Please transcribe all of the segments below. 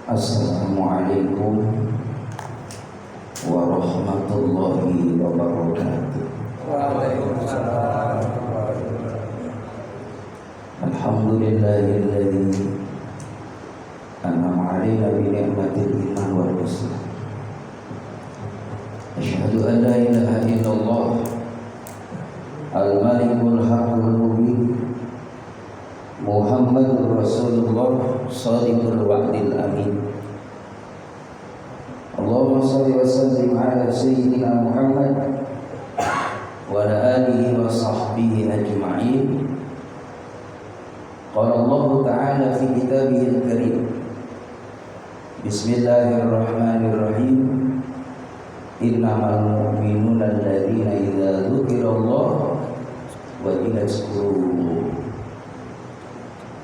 Assalamualaikum warahmatullahi wabarakatuh. Waalaikumsalam. Alhamdulillahilladzi an'ama 'alaina bi ni'matil iman wal islam. Asyhadu an la ilaha illallah al-malikul haqqul mubin Muhammadur Rasulullah shadiqul wa'dil amin. Allahumma shalli wa sallim ala sayyidina Muhammad wa ala alihi wa sahbihi ajma'in. Qala Allah ta'ala fi kitabihil karim. Bismillahirrahmanirrahim. Innamal mu'minuna alladzina idza dzukirallahu wajilat qulubuhum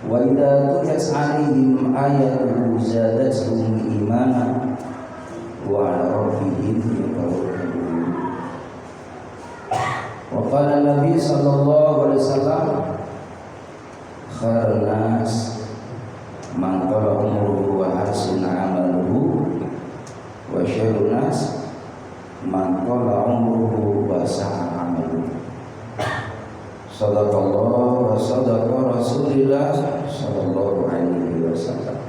wa idza tuliyat 'alaihim ayatuhu zadatuhum imanan wa 'ala rabbihim yatawakkalun. Wa qala Nabi sallallahu alaihi wasallam khairun nas man tala umruhu wa hasuna 'amaluhu wa syarrun nas man tala umruhu wa sa'a 'amaluhu. Sadaqallah wa sadaqa Rasulullah sallallahu alaihi wasallam.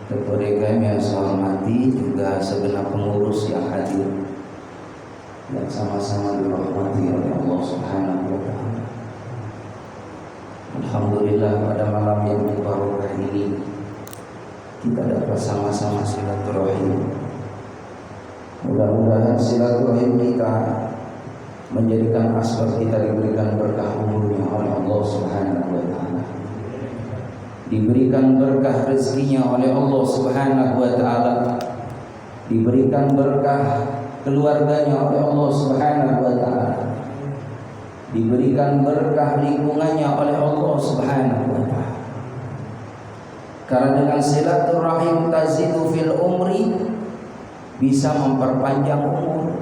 Kepada kami yang saya hormati juga segenap pengurus yang hadir yang sama-sama dirahmati oleh Allah Subhanahu wa taala. Alhamdulillah pada malam yang berbarakah ini kita dapat sama-sama silaturahim. Mudah-mudahan silaturahim kita menjadikan asbab kita diberikan berkah umurnya oleh Allah Subhanahu wa taala. Diberikan berkah rezekinya oleh Allah Subhanahu wa taala. Diberikan berkah keluarganya oleh Allah Subhanahu wa taala. Diberikan berkah lingkungannya oleh Allah Subhanahu wa taala. Karena dengan silaturahim tazidu fil umri, bisa memperpanjang umur.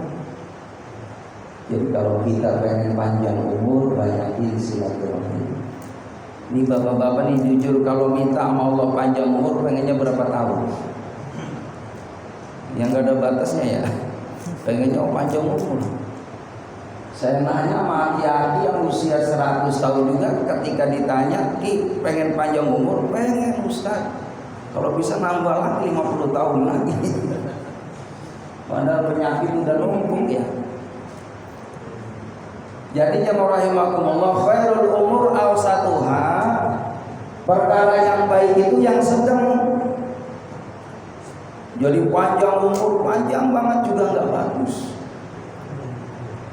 Jadi kalau kita pengen panjang umur, banyakin silaturahim. Ini bapak-bapak nih jujur, kalau minta sama Allah panjang umur, pengennya berapa tahun? Yang gak ada batasnya ya, pengennya panjang umur. Saya nanya sama aki-aki yang usia 100 tahun juga, ketika ditanya, Ki pengen panjang umur? Pengen Ustaz. Kalau bisa nambah lagi 50 tahun lagi. Padahal penyakit udah numpuk ya. Jadi jamaah rahimakumullah, khairul umur awsatuha, perkara yang baik itu yang sedang. Jadi panjang umur, panjang banget juga nggak bagus.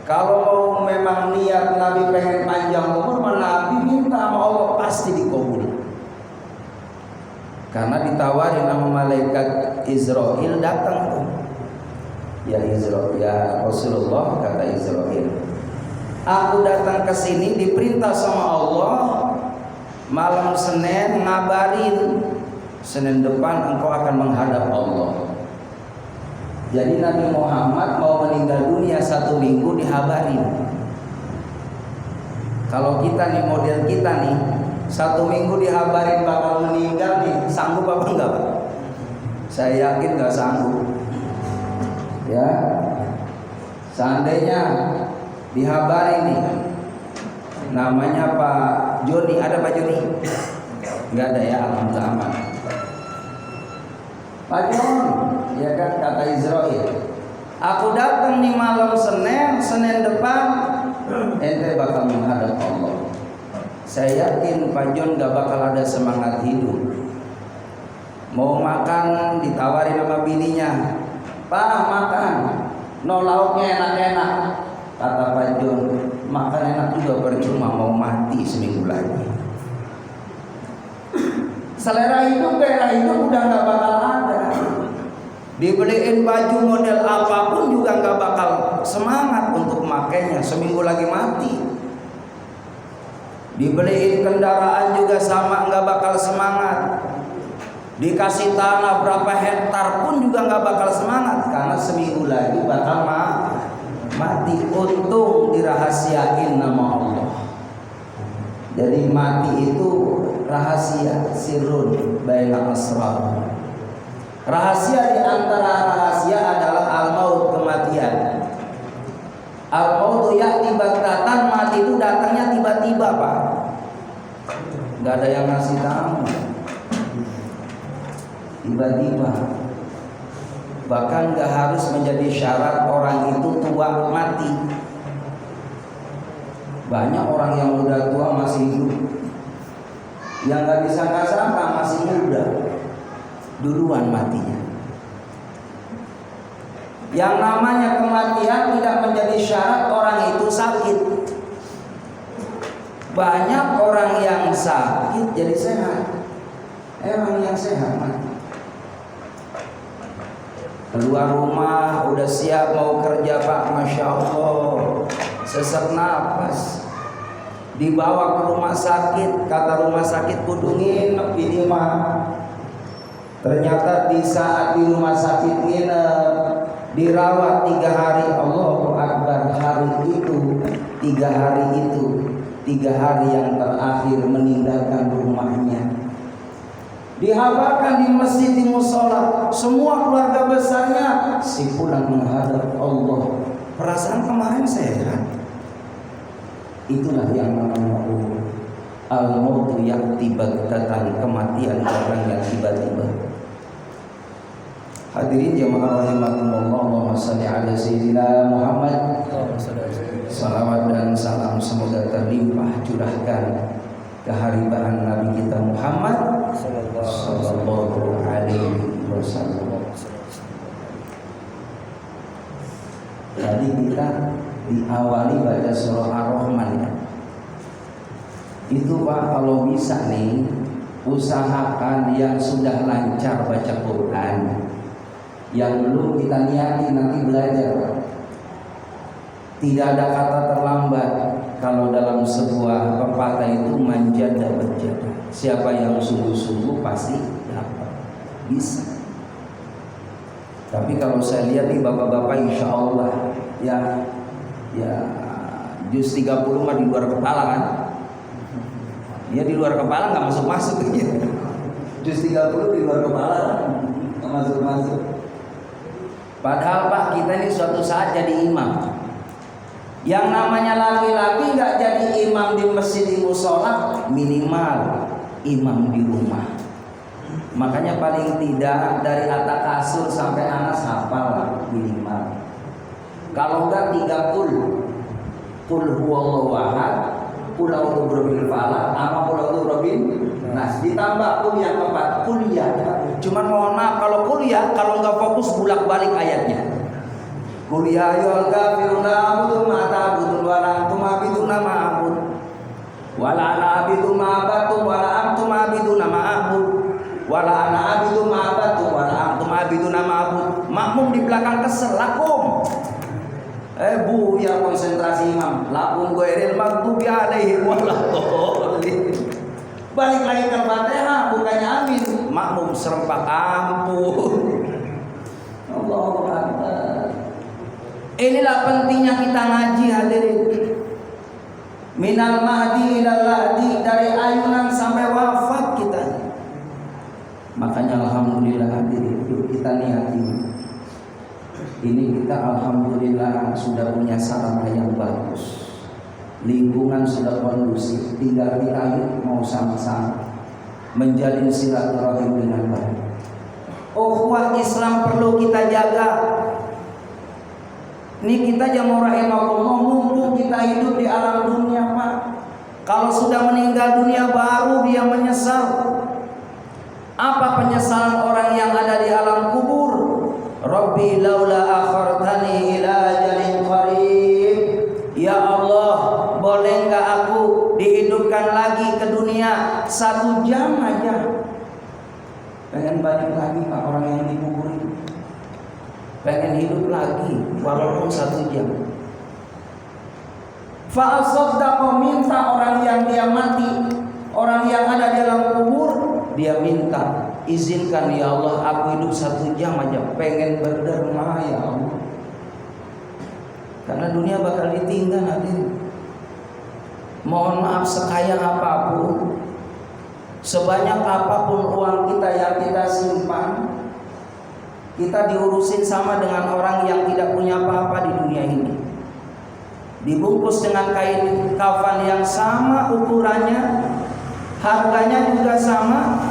Kalau mau memang niat Nabi pengen panjang umur, Nabi minta sama Allah pasti dikabul. Karena ditawarin sama malaikat Israil datang tuh. Ya Israil, ya Rasulullah, kata Israil, aku datang ke sini diperintah sama Allah malam Senin ngabarin Senin depan engkau akan menghadap Allah. Jadi Nabi Muhammad mau meninggal dunia 1 minggu dihabarin. Kalau kita nih, model kita nih, 1 minggu dihabarin bakal meninggal nih, sanggup apa enggak Pak? Saya yakin enggak sanggup. Ya, seandainya dihabari nih, namanya Pak Joni, ada Pak Joni? Enggak ada ya, alhamdulillah aman. Pak Joni, ya kan, kata Israel, aku datang nih malam Senin depan, ente bakal menghadap Allah. Saya yakin Pak Jon gak bakal ada semangat hidup. Mau makan ditawarin sama bininya, Pak makan, no lauknya enak-enak. Kata Pak Jon, makan enak juga percuma, mau mati seminggu lagi. Selera hidup, gairah hidup udah gak bakal ada. Dibeliin baju model apapun juga gak bakal semangat untuk makainya, seminggu lagi mati. Dibeliin kendaraan juga sama, gak bakal semangat. Dikasih tanah berapa hektar pun juga gak bakal semangat, karena seminggu lagi bakal mati. Untung dirahasiain nama Allah. Jadi mati itu rahasia, sirrun baina asrar. Rahasia di antara rahasia adalah al-maut, kematian. Al-maut ya'ti baghtatan, mati itu datangnya tiba-tiba, Pak. Enggak ada yang ngasih tahu. Tiba-tiba. Bahkan enggak harus menjadi syarat orang itu tua mati. Banyak orang yang udah tua masih hidup. Yang enggak disangka-sangka masih muda, duluan matinya. Yang namanya kematian tidak menjadi syarat orang itu sakit. Banyak orang yang sakit jadi sehat. Orang yang sehat mati. Keluar rumah udah siap mau kerja, Pak, Masya Allah, sesak napas, dibawa ke rumah sakit, kata rumah sakit kudu nginep ini mah. Ternyata di saat di rumah sakit nginep, dirawat 3 hari, Allahu Akbar, hari itu 3 hari itu 3 hari yang terakhir meninggalkan rumahnya. Dihabarkan di masjid, di musola, semua keluarga besarnya si pulang menghadap Allah. Perasaan kemarin sehat. Itulah yang namanya al-mautu ya'ti baghtatan, kematian datangnya tiba-tiba. Hadirin jamaah rahimakumullah, Allahumma shalli ala sayyidina Muhammad. Salawat dan salam semoga terlimpah curahkan keharibaan Nabi kita Muhammad sallallahu alaihi wasallam. Tadi kita diawali baca surah Ar-Rahman ya. Itu Pak, kalau bisa nih usahakan yang sudah lancar baca Quran. Yang belum kita niati nanti belajar Pak. Tidak ada kata terlambat. Kalau dalam sebuah pepatah itu manjada berjada. Siapa yang sungguh-sungguh pasti dapat, bisa. Tapi kalau saya lihat nih bapak-bapak, insya Allah ya juz 30 mah di luar kepala kan? Ya di luar kepala nggak masuk-masuk ya. Juz 30 di luar kepala nggak masuk-masuk. Padahal Pak, kita ini suatu saat jadi imam. Yang namanya laki-laki nggak jadi imam di masjid, di musola, minimal imam di rumah. Makanya paling tidak dari atas kasur sampai anas hafal lah minimal. Kalau enggak 3 kul huwallahu ahad, kul a'udzu birabbil falaq, sama kul a'udzu birabbin nas, ditambah kul yang keempat, kuliah. Cuman mohon maaf kalau kuliah, kalau enggak fokus bolak-balik ayatnya. Qul ya ayyuhal kafirun la a'budu ma ta'budun wa la antum 'abiduna ma a'bud wa la ana 'abidu ma abattum wa la antum 'abiduna ma a'bud wa la ana 'abidu ma abattum wa la antum 'abiduna ma a'bud. Makmum di belakang kesel, lakum. Bu ya konsentrasi imam. Lakum ghairil maghdubi 'alaihim waladdallin. Balik lagi ke Fatihah bukannya amin. Makmum serempak, ampun. Allahu Akbar. Inilah pentingnya kita ngaji hadirin. Minal mahdi ilal lahdi, dari ayunan sampai wafat kita. Makanya alhamdulillah hadirin, yuk kita niati. Ini kita alhamdulillah sudah punya sarana yang bagus. Lingkungan sudah kondusif, tinggal kita yuk mau sama-sama menjalin silaturahim dengan baik. Ukhuwah Islam perlu kita jaga. Ini kita jamaah rahimakumullah, mumpung kita hidup di alam dunia Pak. Kalau sudah meninggal dunia baru dia menyesal. Apa penyesalan orang yang ada di alam kubur? Rabbi laula akhartani ila ajalin qarib. Ya Allah, boleh enggak aku dihidupkan lagi ke dunia 1 jam aja? Pengen balik lagi Pak orang yang dikubur itu. Pengen hidup lagi walaupun 1 jam. Fa'asaddaqa, minta orang yang dia mati, orang yang ada di dalam kubur, dia minta, izinkan ya Allah aku hidup 1 jam aja, pengen berderma ya Allah. Karena dunia bakal ditinggal hadirin. Mohon maaf sekaya apapun, Sebanyak apapun uang kita yang kita simpan, kita diurusin sama dengan orang yang tidak punya apa-apa di dunia ini. Dibungkus dengan kain kafan yang sama ukurannya, harganya juga sama,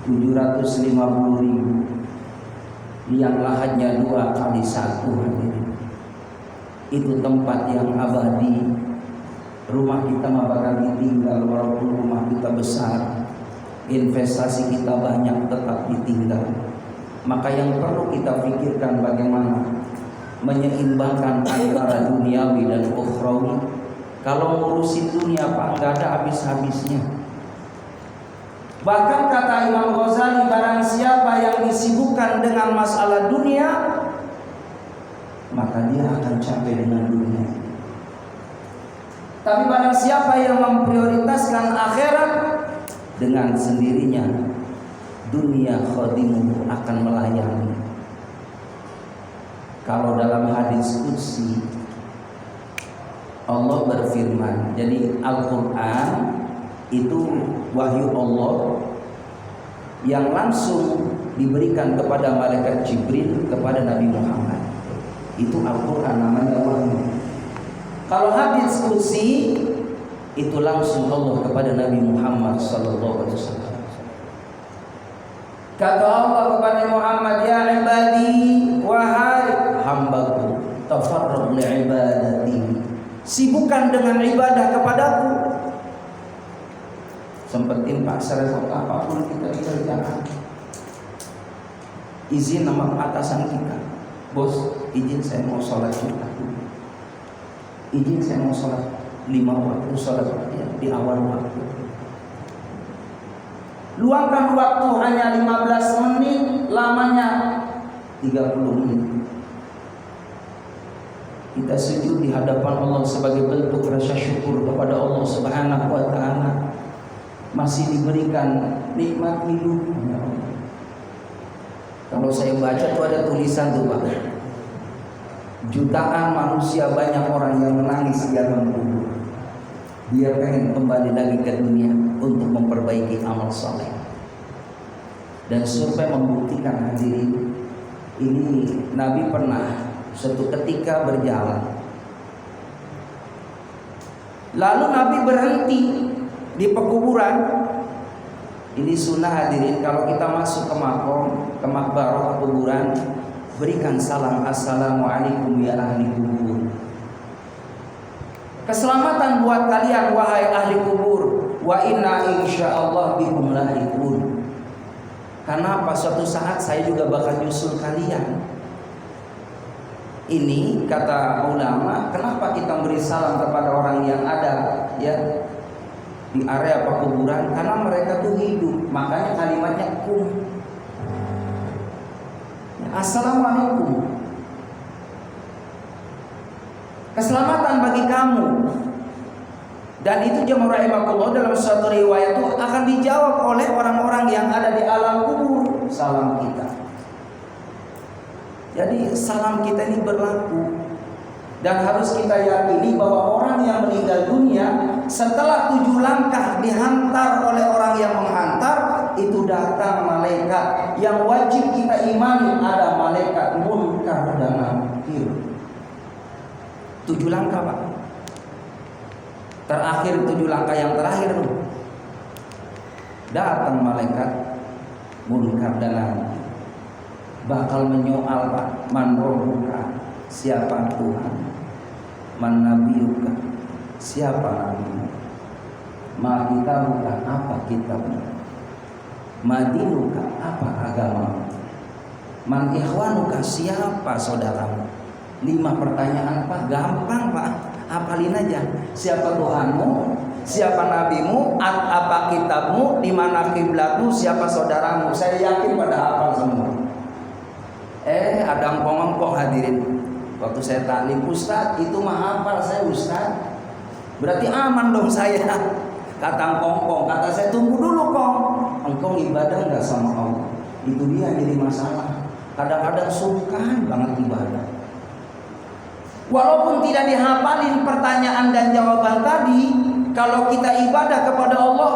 750.000. Yang lahannya 2x1. Itu tempat yang abadi. Rumah kita mah bakal ditinggal, walaupun rumah kita besar, investasi kita banyak, tetap ditinggal. Maka yang perlu kita pikirkan bagaimana menyeimbangkan antara duniawi dan ukhrawi. Kalau ngurusin dunia Pak, nggak ada habis-habisnya. Bahkan kata Imam Ghazali, barang siapa yang disibukkan dengan masalah dunia, maka dia akan capek dengan dunia. Tapi barang siapa yang memprioritaskan akhirat, dengan sendirinya dunia khadimuhu akan melayani. Kalau dalam hadis qudsi Allah berfirman, jadi Al-Quran itu wahyu Allah yang langsung diberikan kepada malaikat Jibril kepada Nabi Muhammad. Itu Al-Quran namanya wahyu. Kalau hadis qudsi itu langsung Allah kepada Nabi Muhammad sallallahu alaihi wasallam. Kata Allah kepada Muhammad, ya ibadi, wahai hambaku, tafarrag li ibadati, sibukkan dengan ibadah kepadaku. Sempetin Pak serepot apapun kita dikerjakan, izin sama atasan kita, bos, izin saya mau sholat Jumat, izin saya mau sholat 5 waktu sholat di awal waktu. Luangkan waktu hanya 15 menit, lamanya 30 menit. Kita sujud di hadapan Allah sebagai bentuk rasa syukur kepada Allah Subhanahu wa taala. Masih diberikan nikmat hidup. Kalau saya baca tuh ada tulisan tuh Pak, jutaan manusia, banyak orang yang menangis di alam kubur. Dia pengen kembali lagi ke dunia untuk memperbaiki amal saleh. Dan survei membuktikan hadirin, ini Nabi pernah suatu ketika berjalan, lalu Nabi berhenti di pekuburan. Ini sunnah hadirin, kalau kita masuk ke makom, ke makbarah kuburan, berikan salam, assalamualaikum ya ahli kubur. Keselamatan buat kalian wahai ahli kubur. Wa inna insyaallah bikum lahiqun. Karena apa? Suatu saat saya juga bakal nyusul kalian. Ini kata ulama, kenapa kita beri salam kepada orang yang ada ya di area pekuburan? Karena mereka tuh hidup. Makanya kalimatnya kum. Assalamualaikum. Keselamatan bagi kamu. Dan itu jemaah rahimakumullah, dalam suatu riwayat itu akan dijawab oleh orang-orang yang ada di alam kubur salam kita. Jadi salam kita ini berlaku. Dan harus kita yakini bahwa orang yang meninggal dunia setelah 7 langkah dihantar oleh orang yang menghantar, itu datang malaikat yang wajib kita imani. Ada malaikat munkar dan nakir. 7 langkah Pak. Terakhir 7 langkah yang terakhir tuh, datang malaikat munkar dan nakir, bakal menyoal Pak, man rabbuka, siapa Tuhan, man nabiyuka, siapa nabimu, ma kitabuka, apa kitabmu, madinuka, apa agamamu, man ikhwanuka, siapa saudaramu. 5 pertanyaan Pak, gampang Pak, hafalin aja. Siapa Tuhanmu, siapa nabimu, apa kitabmu, di mana kiblatmu, siapa saudaramu. Saya yakin pada hafal semua. Ada empong-empong hadirin. Waktu saya taklim, Ustaz itu mah hafal saya Ustaz, berarti aman dong saya. Kata empong-empong, kata saya tunggu dulu kong, engkau ibadah nggak sama Allah? Itu dia jadi masalah. Kadang-kadang sungkan banget ibadah. Walaupun tidak dihafalin pertanyaan dan jawaban tadi, kalau kita ibadah kepada Allah,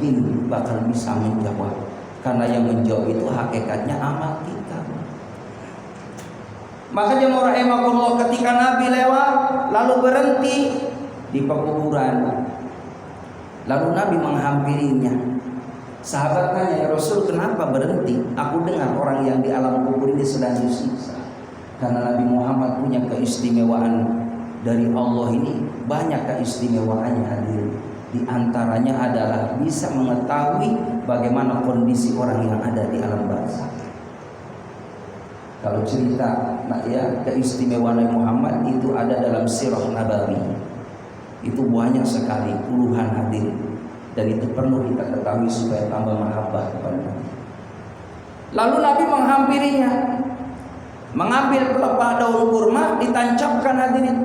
mungkin bakal bisa menjawab, karena yang menjawab itu hakikatnya amal kita. Maka jemaah rahimakumullah, ketika Nabi lewat lalu berhenti di pekuburan, lalu Nabi menghampirinya. Sahabat tanya, ya Rasul, kenapa berhenti? Aku dengar orang yang di alam kubur ini sedang disiksa. Karena Nabi Muhammad punya keistimewaan dari Allah ini, banyak keistimewaannya hadir. Di antaranya adalah bisa mengetahui bagaimana kondisi orang yang ada di alam barzakh. Kalau cerita keistimewaan Nabi Muhammad itu ada dalam sirah Nabawi. Itu banyak sekali, puluhan hadirin. Dan itu perlu kita ketahui supaya tambah mahabbah kepada Nabi. Lalu Nabi menghampirinya, mengambil pelepah daun kurma, ditancapkan hadirin.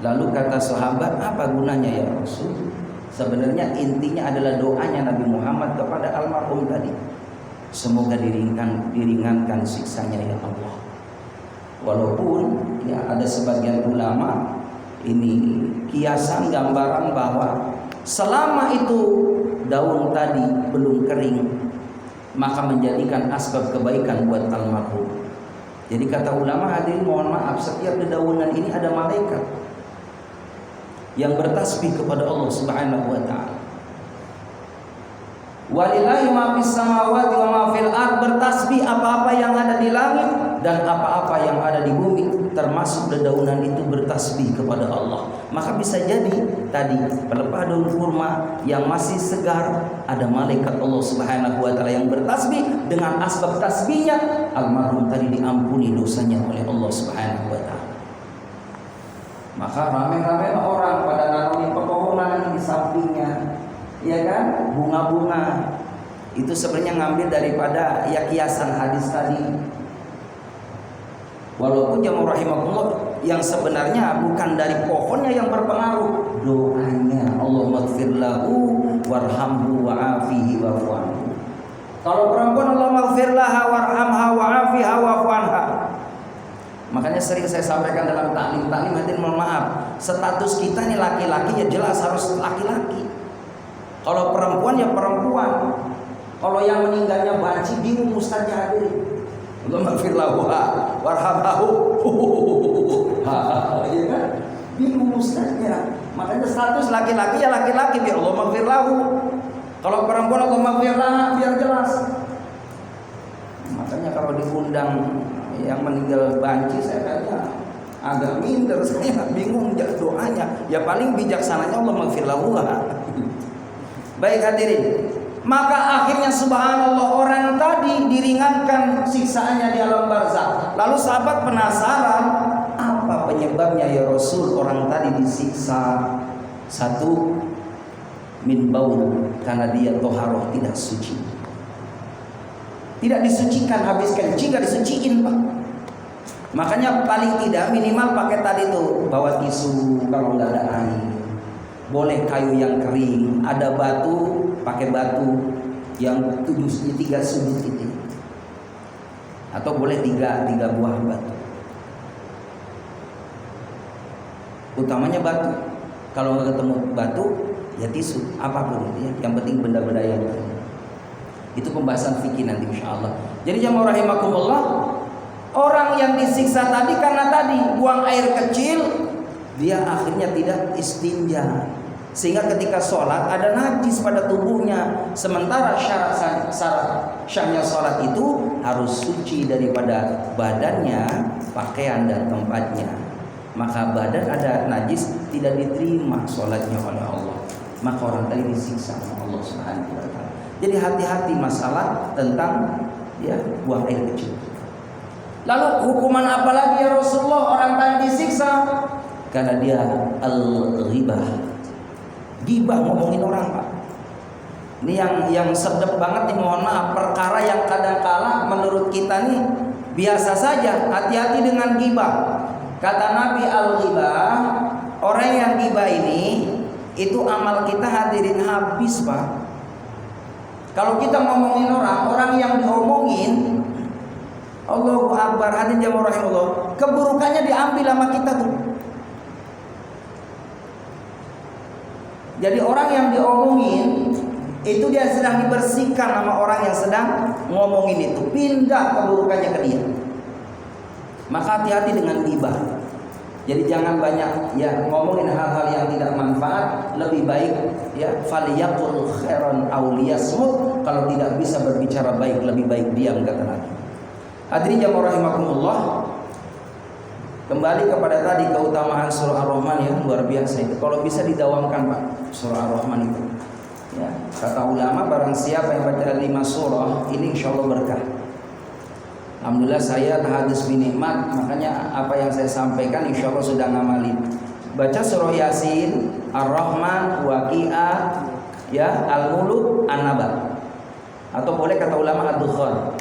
Lalu kata sahabat, apa gunanya ya Rasul? Sebenarnya intinya adalah doanya Nabi Muhammad kepada almarhum tadi. Semoga diringankan siksanya ya Allah. Walaupun ya ada sebagian ulama ini kiasan gambaran bahwa selama itu daun tadi belum kering, maka menjadikan asbab kebaikan buat almarhum. Jadi kata ulama, hadirin mohon maaf, setiap dedaunan ini ada malaikat yang bertasbih kepada Allah Subhanahu wa taala. Walillahi ma fis samawati wa ma fil ard, bertasbih apa-apa yang ada di langit dan apa-apa yang ada di bumi, termasuk dedaunan itu bertasbih kepada Allah. Maka bisa jadi tadi pelepah daun kurma yang masih segar, ada malaikat Allah Subhanahu wa taala yang bertasbih, dengan asbab tasbihnya almarhum tadi diampuni dosanya oleh Allah Subhanahu wa taala. Maka ramai-ramai orang pada nanami pepohonan di sampingnya, ya kan, bunga-bunga. Itu sebenarnya ngambil daripada ya kiasan hadis tadi. Walaupun jamaah rahimakumullah, yang sebenarnya bukan dari pohonnya yang berpengaruh, doanya Allahumma ighfir lahu warhamhu wa'afihi wa'fu anhu. Kalau perempuan, Allahumma ighfir laha warhamha wa'afiha wa'fu anha. Makanya sering saya sampaikan dalam taklim hadirin, mohon maaf, status kita ini laki-laki ya jelas harus laki-laki. Kalau perempuan ya perempuan. Kalau yang meninggalnya banci, bingung ustaznya hadirin. Allahumma ighfir lahu warhamhu. Ya kan? Bingung ustaznya. Makanya status laki-laki ya laki-laki, biar Allahumma ighfir lahu. Kalau perempuan Allahumma ighfir laha, biar jelas. Makanya kalau diundang yang meninggal banci, saya kata agak minder, saya bingung doanya. Ya paling bijaksananya Allahumma ighfir lahu. Baik hadirin, maka akhirnya subhanallah orang tadi diringankan siksaannya di alam barzakh. Lalu sahabat penasaran, apa penyebabnya ya Rasul orang tadi disiksa? Satu, min baul, karena dia toharoh tidak suci, tidak disucikan, habis kencing gak disuciin Pak. Makanya paling tidak minimal pakai tadi tuh, bawa tisu kalau nggak ada air. Boleh kayu yang kering, ada batu, pakai batu yang 3 sudut itu, atau boleh 3 buah batu. Utamanya batu. Kalau nggak ketemu batu, ya tisu, apapun itu ya. Yang penting benda-benda yang kering. Itu pembahasan fikih nanti insyaallah. Jadi jamaah rahimakumullah, orang yang disiksa tadi karena tadi buang air kecil, dia akhirnya tidak istinja, sehingga ketika sholat ada najis pada tubuhnya. Sementara syarat syahnya sholat itu harus suci daripada badannya, pakaian dan tempatnya. Maka badan ada najis, tidak diterima sholatnya oleh Allah. Maka orang tadi disiksa oleh Allah Subhanahu wa taala. Jadi hati-hati masalah tentang ya buang air kecil. Lalu hukuman apa lagi ya Rasulullah orang tadi disiksa? Karena dia al-ghibah, gibah, ngomongin orang Pak. Ini yang sedep banget nih, mohon maaf, perkara yang kadang-kala menurut kita nih biasa saja. Hati-hati dengan gibah. Kata Nabi, al-ghibah, orang yang gibah ini itu amal kita hadirin habis Pak. Kalau kita ngomongin orang yang diomongin, Allahu Akbar, hadirin jamaah rahimahullah, keburukannya diambil sama kita tuh. Jadi orang yang diomongin itu dia sedang dibersihkan sama orang yang sedang ngomongin itu, pindah keburukannya ke dia. Maka hati-hati dengan ghibah. Jadi jangan banyak ya ngomongin hal-hal yang tidak manfaat. Lebih baik ya faliyaqul khairan aw liyasmut. Kalau tidak bisa berbicara baik, lebih baik diam, kata Nabi. Hadirin jamaah rahimakumullah. Kembali kepada tadi keutamaan surah Ar-Rahman yang luar biasa itu. Kalau bisa didawamkan Pak surah Ar-Rahman itu. Ya, kata ulama barang siapa yang baca 5 surah ini insyaallah berkah. Alhamdulillah saya hadis binikmat, makanya apa yang saya sampaikan insya Allah sudah ngamalin. Baca surah Yasin, Ar-Rahman, Waqi'ah, ya, Al-Mulk, An-Naba. Atau boleh kata ulama Ad-Dukhan.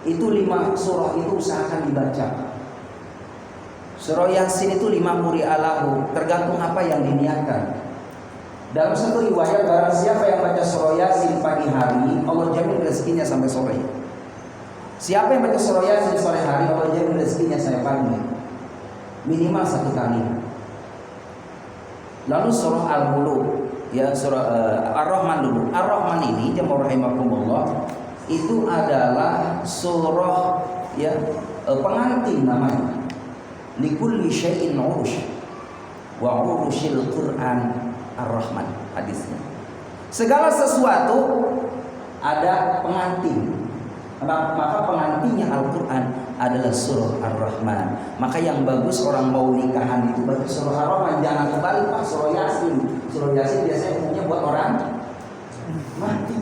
Itu 5 surah itu usahakan dibaca. Surah Yasin itu 5 quri'alahu, tergantung apa yang diniatkan. Dalam satu riwayat barang siapa yang baca surah Yasin pagi hari, Allah jamin rezekinya sampai sore. Siapa yang baca surah Yasin sore hari, Allah jamin rezekinya saya pagi. Minimal 1 kali. Lalu surah Al-Mulk, ya surah Ar-Rahman dulu. Ar-Rahman ini jemaah rahimakumullah itu adalah surah ya pengantin namanya. Likulli syai'in urush wa urushil Qur'an Ar-Rahman hadisnya. Segala sesuatu ada pengantin. Maka pengantinnya Al-Quran adalah surah Ar-Rahman. Maka yang bagus orang mau nikahan itu baca surah Ar-Rahman. Jangan kembali Pak surah Yasin. Surah Yasin biasanya umumnya buat orang mati.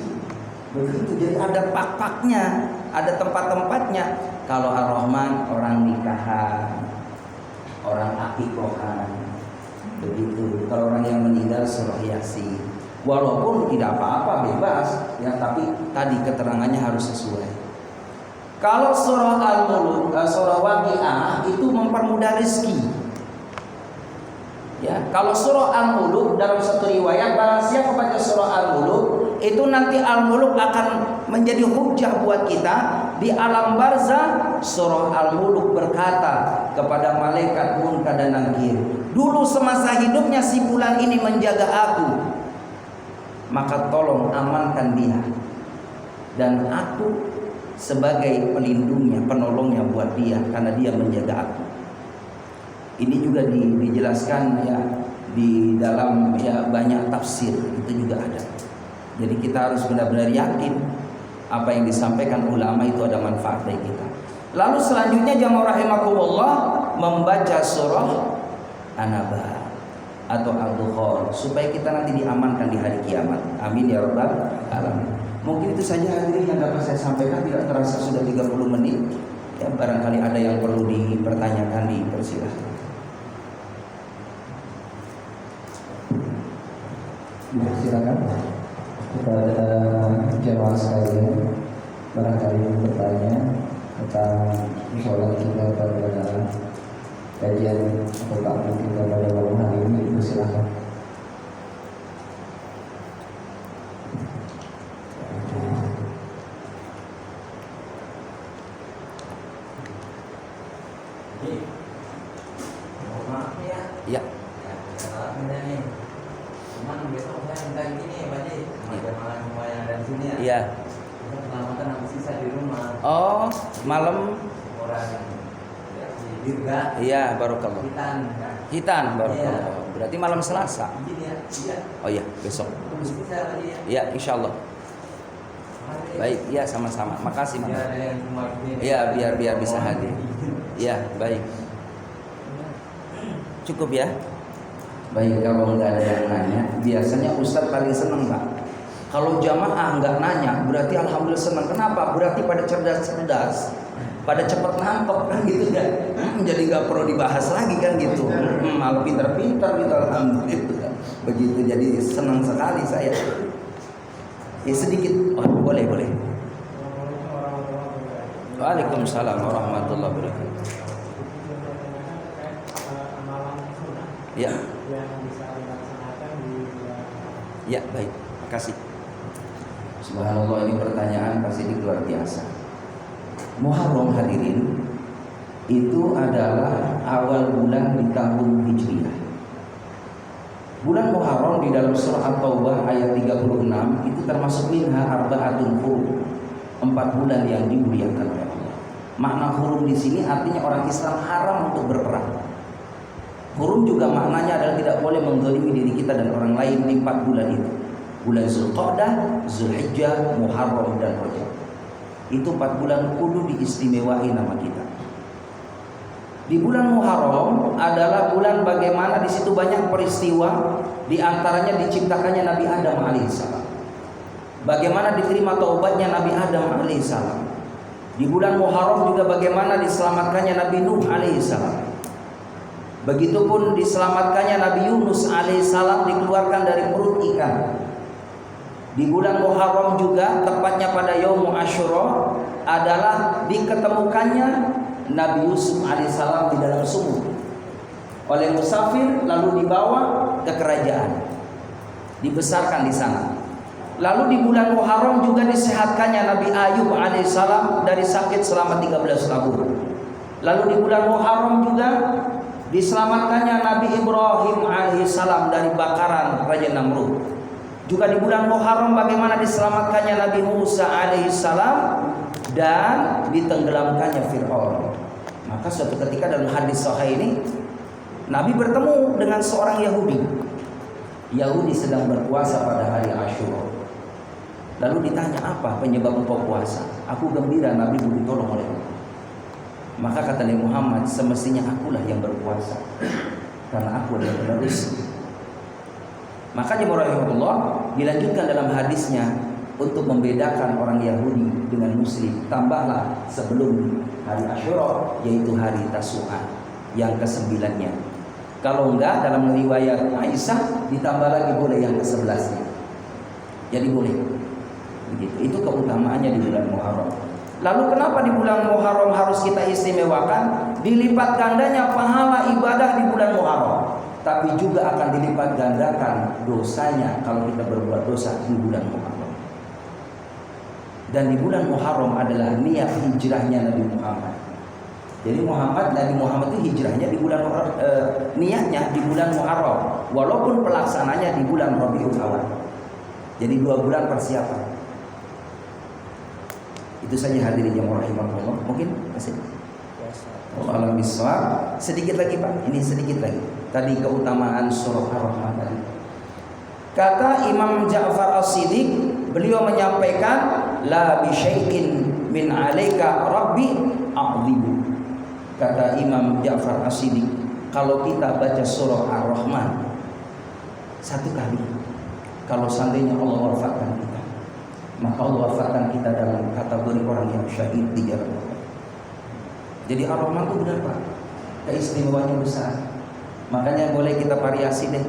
Begitu, jadi ada pak-paknya, ada tempat-tempatnya. Kalau Ar-Rahman orang nikahan, orang akikohan. Begitu. Kalau orang yang meninggal surah Yasin. Walaupun tidak apa-apa bebas ya, tapi tadi keterangannya harus sesuai. Kalau surah Al-Mulk, surah Waqi'ah itu mempermudah rezeki. Ya, kalau surah Al-Mulk dalam satu riwayat barang siapa baca surah Al-Mulk itu nanti Al-Mulk akan menjadi hujjah buat kita di alam barzah. Surah Al-Mulk berkata kepada malaikat Munkar dan Nakir, dulu semasa hidupnya si fulan ini menjaga aku, maka tolong amankan dia, dan aku sebagai pelindungnya, penolongnya buat dia karena dia menjaga aku. Ini juga dijelaskan ya di dalam ya banyak tafsir, itu juga ada. Jadi kita harus benar-benar yakin apa yang disampaikan ulama itu ada manfaat bagi kita. Lalu selanjutnya jamaah rahimakumullah membaca surah An-Naba atau Ad-Dukhan supaya kita nanti diamankan di hari kiamat. Amin ya rabbal alamin. Mungkin itu saja hadirin yang dapat saya sampaikan, tidak terasa sudah 30 menit. Ya, barangkali ada yang perlu dipertanyakan, dipersilahkan. Ya, silakan kepada jemaah sekalian, barangkali bertanya tentang sholat kita pada kajian atau taklim kita pada malam hari ini, silakan. Ya. Cuman besok saya minta gini Pak Ji, jamaah yang ada di sini ya. Iya. Kita selamatan habis sisa di rumah. Oh, malam. Orang si Dirga. Iya, barokallah. Hitan barokallah. Iya. Berarti malam Selasa. Iya. Oh iya, besok. Habis sisa Pak Ji ya. Iya, insyaallah. Baik, iya sama-sama. Makasih, Mas. Ya, ada yang cuma gini. Iya, biar bisa hadir. Iya, baik. Cukup ya. Baik, kalau nggak ada yang nanya, biasanya Ustadz paling seneng Pak. Kalau jamaah nggak nanya, berarti alhamdulillah senang. Kenapa? Berarti pada cerdas-cerdas, pada cepat nangkep kan gitu kan. Jadi nggak perlu dibahas lagi kan gitu. Malah pinter-pinter gitu alhamdulillah. Begitu, jadi senang sekali saya. Ya sedikit, oh, boleh. Waalaikumsalam warahmatullahi wabarakatuh. Ya. Ya, baik. Makasih. Subhanallah, ini pertanyaan pasti luar biasa. Muharram hadirin itu adalah awal bulan di tahun Hijriah. Bulan Muharram di dalam surah At-Taubah ayat 36 itu termasuk minha arba'atun hurum, 4 bulan yang dimuliakan oleh Allah. Makna hurum di sini artinya orang Islam haram untuk berperang. Hurum juga maknanya adalah tidak boleh mendzalimi diri kita dan orang lain di 4 bulan itu. Bulan Zulqa'dah, Zulhijjah, Muharram dan Rajab. Itu 4 bulan kudu diistimewahi nama kita. Di bulan Muharram adalah bulan bagaimana di situ banyak peristiwa, di antaranya diciptakannya Nabi Adam alaihissalam. Bagaimana diterima taubatnya Nabi Adam alaihissalam. Di bulan Muharram juga bagaimana diselamatkannya Nabi Nuh alaihissalam. Begitupun diselamatkannya Nabi Yunus alaihissalam dikeluarkan dari perut ikan. Di bulan Muharram juga tepatnya pada Yaumul Asyura adalah diketemukannya Nabi Yusuf alaihissalam di dalam sumur oleh musafir, lalu dibawa ke kerajaan, dibesarkan di sana. Lalu di bulan Muharram juga disehatkannya Nabi Ayub alaihissalam dari sakit selama 13 tahun. Lalu di bulan Muharram juga diselamatkannya Nabi Ibrahim alaihissalam dari bakaran Raja Namrud. Juga di bulan Muharram bagaimana diselamatkannya Nabi Musa alaihissalam dan ditenggelamkannya Fir'aun. Maka suatu ketika dalam hadis sahih ini Nabi bertemu dengan seorang Yahudi. Yahudi sedang berpuasa pada hari Asyura. Lalu ditanya, apa penyebab engkau puasa? Aku gembira Nabi ditolong oleh Allah. Maka kata Nabi Muhammad, semestinya akulah yang berpuasa karena aku adalah penerus. Maka jemaah rahimahullah dilanjutkan dalam hadisnya untuk membedakan orang Yahudi dengan Muslim, tambahlah sebelum hari Asyura, yaitu hari Tasu'a yang ke-9-nya. Kalau enggak, dalam riwayat Aisyah ditambah lagi boleh yang ke-11-nya. Jadi boleh. Begitu. Itu keutamaannya di bulan Muharram. Lalu kenapa di bulan Muharram harus kita istimewakan? Dilipat gandanya pahala ibadah di bulan Muharram, tapi juga akan dilipat gandakan dosanya kalau kita berbuat dosa di bulan Muharram. Dan di bulan Muharram adalah niat hijrahnya Nabi Muhammad. Jadi Nabi Muhammad itu hijrahnya di bulan niatnya di bulan Muharram, walaupun pelaksananya di bulan Rabiul Awal. Jadi 2 bulan persiapan. Itu saja hadirin yang rahimahullah. Mungkin masih. Wallahu a'lam. Sedikit lagi Pak. Ini sedikit lagi. Tadi keutamaan surah Ar-Rahman tadi. Kata Imam Ja'far As-Siddiq, beliau menyampaikan la bi syai'in min 'alaika rabbi a'dhibu. Kata Imam Ja'far As-Siddiq, kalau kita baca surah Ar-Rahman 1 kali, kalau seandainya Allah wafatkan kita, maka Allah wafatkan kita dalam kategori orang yang syahid di jalan Allah. Jadi Ar-Rahman itu benar Pak, keistimewaannya besar. Makanya boleh kita variasi deh.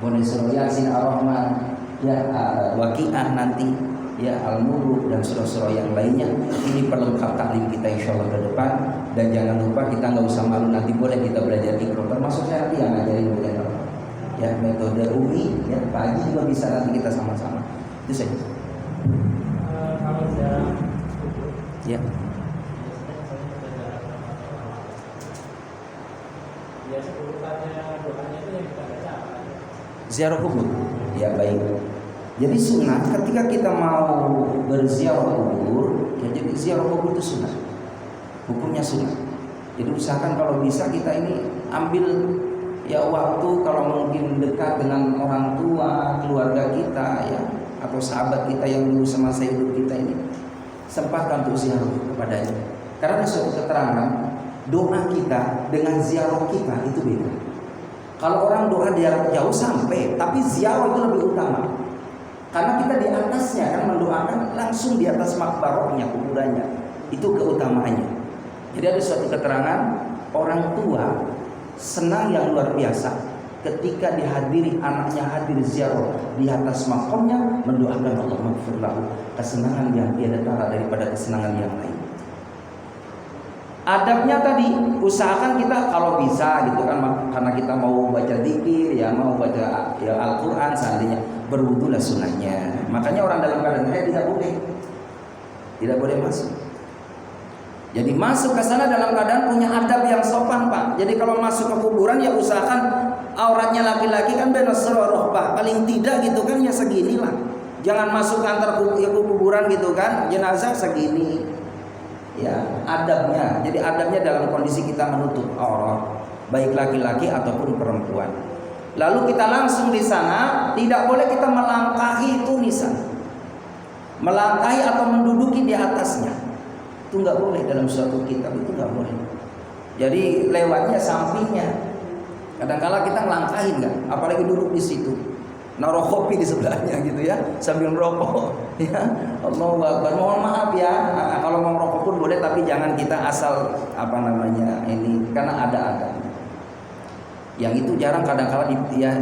Boleh surah Yasin, Ar-Rahman, ya Waqiah nanti, ya Al-Mulk dan surah-surah yang lainnya. Ini pelengkap taklim kita insyaallah ke depan. Dan jangan lupa kita nggak usah malu, nanti boleh kita belajar Iqra. Termasuk saya nanti yang ngajarin bagian Ar-Rahman. Ya metode UI, ya pagi juga bisa nanti kita sama-sama. Itu saja. Kalau ziarah kubur, Ya. biasa urutannya doanya itu yang kita baca apa? Ziarah kubur. Ya baik. Jadi sunnah ketika kita mau berziarah kubur, ya jadi ziarah kubur itu sunnah. Hukumnya sunnah. Jadi usahakan kalau bisa kita ini ambil ya waktu, kalau mungkin dekat dengan orang tua, keluarga kita ya, atau sahabat kita yang dulu semasa hidup kita ini, sempatkan untuk ziarah kepadanya. Karena ada suatu keterangan doa kita dengan ziarah kita itu beda. Kalau orang doa jarak jauh sampai, tapi ziarah itu lebih utama. Karena kita di atasnya kan mendoakan langsung di atas makbarahnya, kuburannya. Itu keutamaannya. Jadi ada suatu keterangan orang tua senang yang luar biasa ketika dihadiri anaknya hadir ziarah di atas makamnya, mendoakan Allah maghfir lahu, kesenangan yang tiada tara daripada kesenangan yang lain. Adabnya tadi usahakan kita kalau bisa gitu kan, karena kita mau baca zikir ya, mau baca ya Al-Qur'an seandainya, berwudulah sunnahnya. Makanya orang dalam keadaan haid tidak boleh masuk. Jadi masuk ke sana dalam keadaan punya adab yang sopan Pak. Jadi kalau masuk ke kuburan ya usahakan auratnya laki-laki kan benosro rohbah, paling tidak gitu kan ya seginilah. Jangan masuk antar kuburan gitu kan, jenazah segini. Ya, adabnya. Jadi adabnya dalam kondisi kita menutup aurat, baik laki-laki ataupun perempuan. Lalu kita langsung di sana, tidak boleh kita melangkahi itu nisan. Melangkahi atau menduduki di atasnya. Itu nggak boleh dalam suatu kitab, itu nggak boleh. Jadi lewatnya sampingnya. Kadang-kala kita ngelangkahin nggak, apalagi duduk di situ. Naruh kopi di sebelahnya gitu ya, sambil merokok ya. Allahu Akbar. Mohon maaf ya, kalau mau merokok pun boleh, tapi jangan kita asal ini, karena ada. Yang itu jarang kadang-kala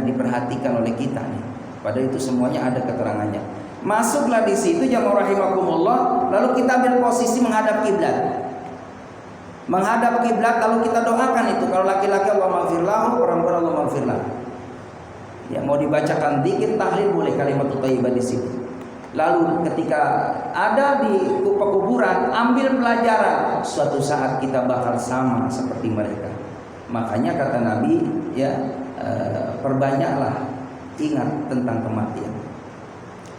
diperhatikan oleh kita nih. Padahal itu semuanya ada keterangannya. Masuklah di situ jamaah rahimakumullah, lalu kita ambil posisi menghadap kiblat. Menghadap kiblat lalu kita doakan itu. Kalau laki-laki Allahumma firlahu, perempuan Allahumma firlahu. Ya, mau dibacakan dzikir tahlil boleh, kalimat thayyibah di situ. Lalu ketika ada di pekuburan, ambil pelajaran, suatu saat kita bakal sama seperti mereka. Makanya kata Nabi, ya, perbanyaklah ingat tentang kematian.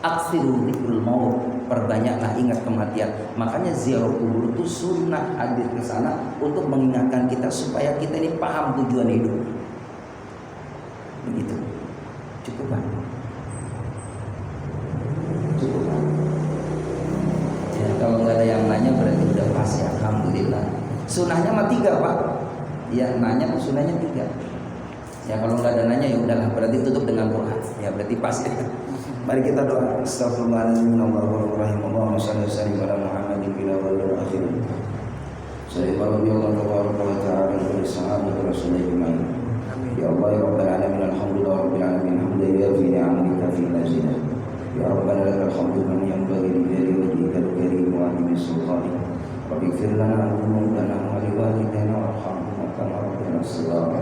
Aksiru dzikrul maut, perbanyaklah ingat kematian. Makanya ziarah kubur itu sunnah, hadir ke sana untuk mengingatkan kita supaya kita ini paham tujuan hidup. Begitu. Cukup kan? Cukup kan? Ya, kalau nggak ada yang nanya berarti udah pas ya. Alhamdulillah. Sunnahnya mah 3 Pak. Ya, nanya sunnahnya 3. Ya kalau nggak ada nanya ya udahlah, berarti tutup dengan doa. Ya berarti pas ya. Mari kita doa. Astagfirullahaladzim. Allahumma shalli ala Muhammadin fil awwal wal akhir. Sallallahu wa ta'ala wa sahabatu rasulillah. Ya Allah ya Rabbal alamin, alhamdulillah rabbil alamin, hamdan yafi ni'amika fi nazina. Ya Rabbana lakal hamdu kama yanbaghi li jalali wajhikal karim wa 'azimi sultanik. Rabbighfir lana dhunubana wa li walidayna warhamhuma kama rabbayana shaghira.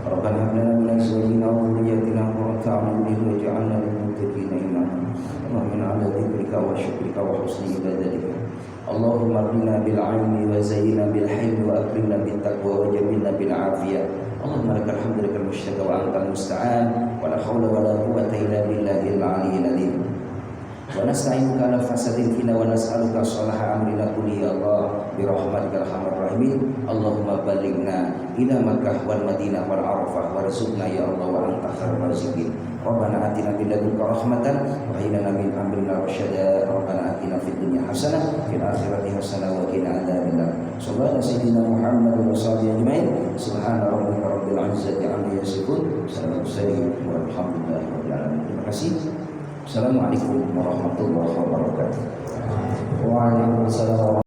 Rabbana hab lana min azwajina wa dhurriyyatina qurrata a'yunin waj'alna lil muttaqina imama. Allahumma ala dzikrika wa syukrika wa husni ibadatika. Allahumma ardina bil 'ilmi wa zayyina bil hilmi wa akrimna bit taqwa wa jamilna bil 'afiyah. Allahumma lakal hamdu lakal mushtaka wa antal musta'an wa la haula wa la quwwata illa billahil 'aliyyil 'azim. Wa nasta'inuka ala fasadil fina wa nas'aluka salaha amrina kulli ya Allah bi rahmatikal arhamar rahimin. Allahumma ballighna ila Makkah wal Madinah wal Arafah warzuqna ya Allah wa anta khairur raziqin. Rabbana atina min ladunka rahmatan wa hab lana min amrina rasyada. Rabbana atina fid dunya hasanah fil akhirati hasanah wa qina adzabannar. Sallallahu sayyidina Muhammad wa sahbihi ajmain. Subhana rabbika rabbil izzati amma yasifun. Salamun walhamdulillahi rabbil alamin. Terima kasih. Assalamualaikum warahmatullahi wabarakatuh. Waalaikumsalam.